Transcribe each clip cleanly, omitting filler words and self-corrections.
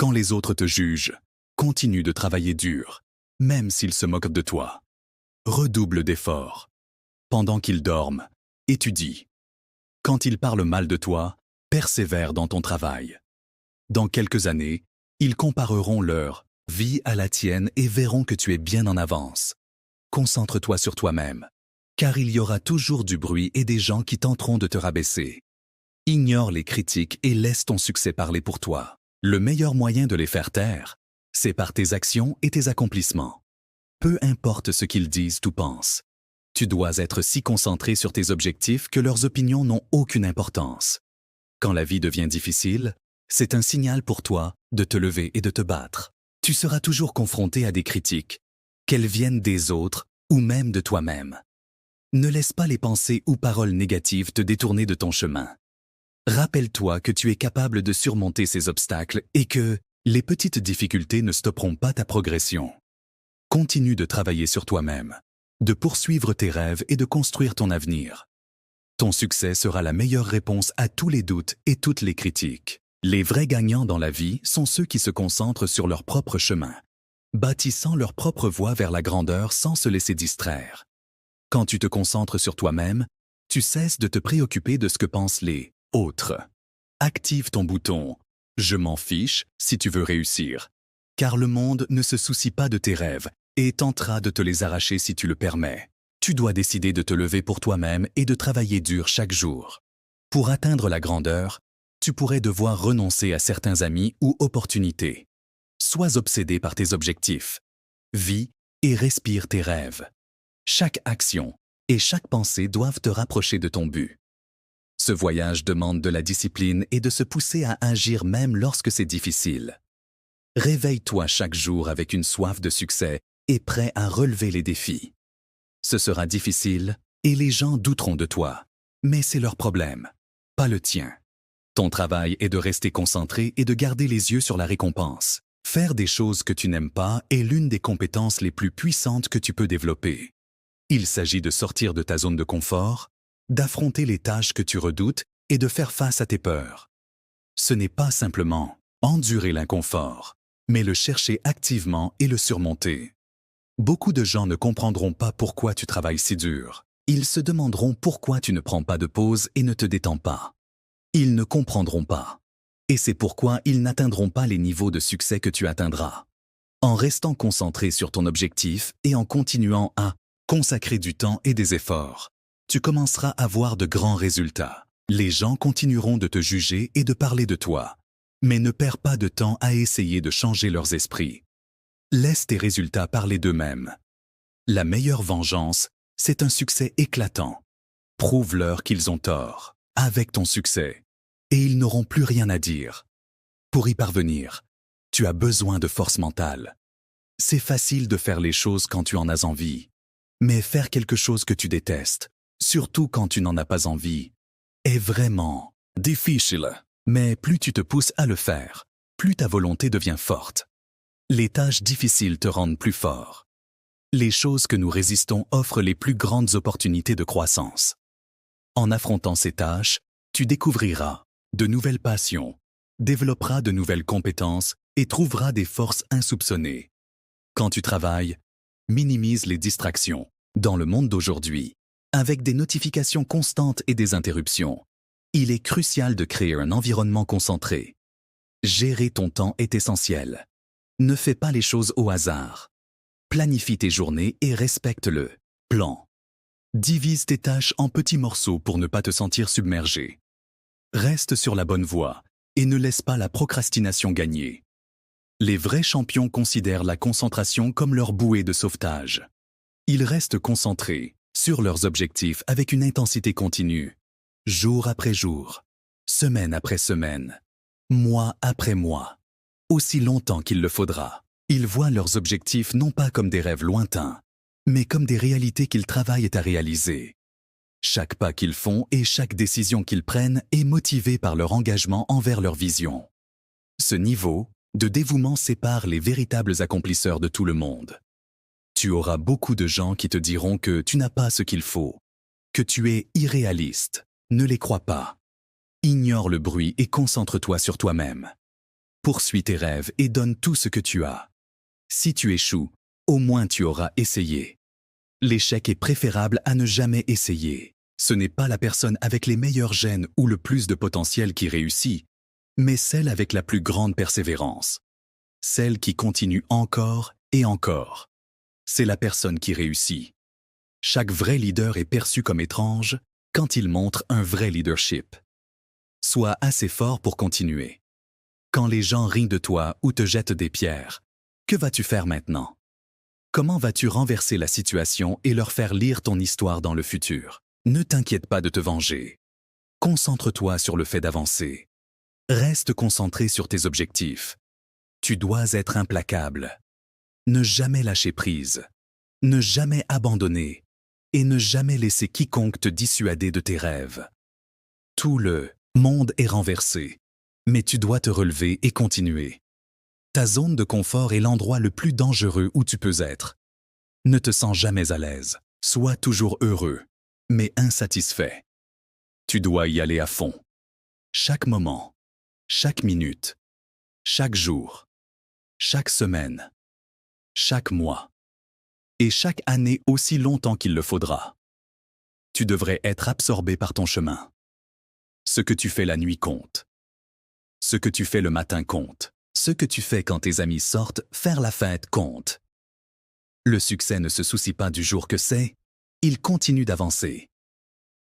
Quand les autres te jugent, continue de travailler dur, même s'ils se moquent de toi. Redouble d'efforts. Pendant qu'ils dorment, étudie. Quand ils parlent mal de toi, persévère dans ton travail. Dans quelques années, ils compareront leur vie à la tienne et verront que tu es bien en avance. Concentre-toi sur toi-même, car il y aura toujours du bruit et des gens qui tenteront de te rabaisser. Ignore les critiques et laisse ton succès parler pour toi. Le meilleur moyen de les faire taire, c'est par tes actions et tes accomplissements. Peu importe ce qu'ils disent ou pensent. Tu dois être si concentré sur tes objectifs que leurs opinions n'ont aucune importance. Quand la vie devient difficile, c'est un signal pour toi de te lever et de te battre. Tu seras toujours confronté à des critiques, qu'elles viennent des autres ou même de toi-même. Ne laisse pas les pensées ou paroles négatives te détourner de ton chemin. Rappelle-toi que tu es capable de surmonter ces obstacles et que les petites difficultés ne stopperont pas ta progression. Continue de travailler sur toi-même, de poursuivre tes rêves et de construire ton avenir. Ton succès sera la meilleure réponse à tous les doutes et toutes les critiques. Les vrais gagnants dans la vie sont ceux qui se concentrent sur leur propre chemin, bâtissant leur propre voie vers la grandeur sans se laisser distraire. Quand tu te concentres sur toi-même, tu cesses de te préoccuper de ce que pensent les autres. Active ton bouton « Je m'en fiche » si tu veux réussir, car le monde ne se soucie pas de tes rêves et tentera de te les arracher si tu le permets. Tu dois décider de te lever pour toi-même et de travailler dur chaque jour. Pour atteindre la grandeur, tu pourrais devoir renoncer à certains amis ou opportunités. Sois obsédé par tes objectifs. Vis et respire tes rêves. Chaque action et chaque pensée doivent te rapprocher de ton but. Ce voyage demande de la discipline et de se pousser à agir même lorsque c'est difficile. Réveille-toi chaque jour avec une soif de succès et prêt à relever les défis. Ce sera difficile et les gens douteront de toi, mais c'est leur problème, pas le tien. Ton travail est de rester concentré et de garder les yeux sur la récompense. Faire des choses que tu n'aimes pas est l'une des compétences les plus puissantes que tu peux développer. Il s'agit de sortir de ta zone de confort, d'affronter les tâches que tu redoutes et de faire face à tes peurs. Ce n'est pas simplement endurer l'inconfort, mais le chercher activement et le surmonter. Beaucoup de gens ne comprendront pas pourquoi tu travailles si dur. Ils se demanderont pourquoi tu ne prends pas de pause et ne te détends pas. Ils ne comprendront pas. Et c'est pourquoi ils n'atteindront pas les niveaux de succès que tu atteindras. En restant concentré sur ton objectif et en continuant à consacrer du temps et des efforts, tu commenceras à voir de grands résultats. Les gens continueront de te juger et de parler de toi. Mais ne perds pas de temps à essayer de changer leurs esprits. Laisse tes résultats parler d'eux-mêmes. La meilleure vengeance, c'est un succès éclatant. Prouve-leur qu'ils ont tort, avec ton succès, et ils n'auront plus rien à dire. Pour y parvenir, tu as besoin de force mentale. C'est facile de faire les choses quand tu en as envie, mais faire quelque chose que tu détestes, surtout quand tu n'en as pas envie, est vraiment difficile. Mais plus tu te pousses à le faire, plus ta volonté devient forte. Les tâches difficiles te rendent plus fort. Les choses que nous résistons offrent les plus grandes opportunités de croissance. En affrontant ces tâches, tu découvriras de nouvelles passions, développeras de nouvelles compétences et trouveras des forces insoupçonnées. Quand tu travailles, minimise les distractions. Dans le monde d'aujourd'hui, avec des notifications constantes et des interruptions, il est crucial de créer un environnement concentré. Gérer ton temps est essentiel. Ne fais pas les choses au hasard. Planifie tes journées et respecte le plan. Divise tes tâches en petits morceaux pour ne pas te sentir submergé. Reste sur la bonne voie et ne laisse pas la procrastination gagner. Les vrais champions considèrent la concentration comme leur bouée de sauvetage. Ils restent concentrés sur leurs objectifs avec une intensité continue, jour après jour, semaine après semaine, mois après mois, aussi longtemps qu'il le faudra. Ils voient leurs objectifs non pas comme des rêves lointains, mais comme des réalités qu'ils travaillent à réaliser. Chaque pas qu'ils font et chaque décision qu'ils prennent est motivé par leur engagement envers leur vision. Ce niveau de dévouement sépare les véritables accomplisseurs de tout le monde. Tu auras beaucoup de gens qui te diront que tu n'as pas ce qu'il faut, que tu es irréaliste. Ne les crois pas. Ignore le bruit et concentre-toi sur toi-même. Poursuis tes rêves et donne tout ce que tu as. Si tu échoues, au moins tu auras essayé. L'échec est préférable à ne jamais essayer. Ce n'est pas la personne avec les meilleurs gènes ou le plus de potentiel qui réussit, mais celle avec la plus grande persévérance. Celle qui continue encore et encore. C'est la personne qui réussit. Chaque vrai leader est perçu comme étrange quand il montre un vrai leadership. Sois assez fort pour continuer. Quand les gens rient de toi ou te jettent des pierres, que vas-tu faire maintenant? Comment vas-tu renverser la situation et leur faire lire ton histoire dans le futur? Ne t'inquiète pas de te venger. Concentre-toi sur le fait d'avancer. Reste concentré sur tes objectifs. Tu dois être implacable. Ne jamais lâcher prise. Ne jamais abandonner. Et ne jamais laisser quiconque te dissuader de tes rêves. Tout le monde est renversé, mais tu dois te relever et continuer. Ta zone de confort est l'endroit le plus dangereux où tu peux être. Ne te sens jamais à l'aise. Sois toujours heureux, mais insatisfait. Tu dois y aller à fond. Chaque moment, chaque minute, chaque jour, chaque semaine, chaque mois, et chaque année aussi longtemps qu'il le faudra. Tu devrais être absorbé par ton chemin. Ce que tu fais la nuit compte. Ce que tu fais le matin compte. Ce que tu fais quand tes amis sortent faire la fête compte. Le succès ne se soucie pas du jour que c'est, il continue d'avancer.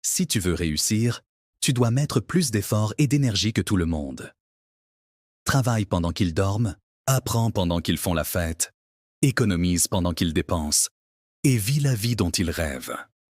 Si tu veux réussir, tu dois mettre plus d'efforts et d'énergie que tout le monde. Travaille pendant qu'ils dorment, apprends pendant qu'ils font la fête, économise pendant qu'ils dépensent, et vis la vie dont ils rêvent.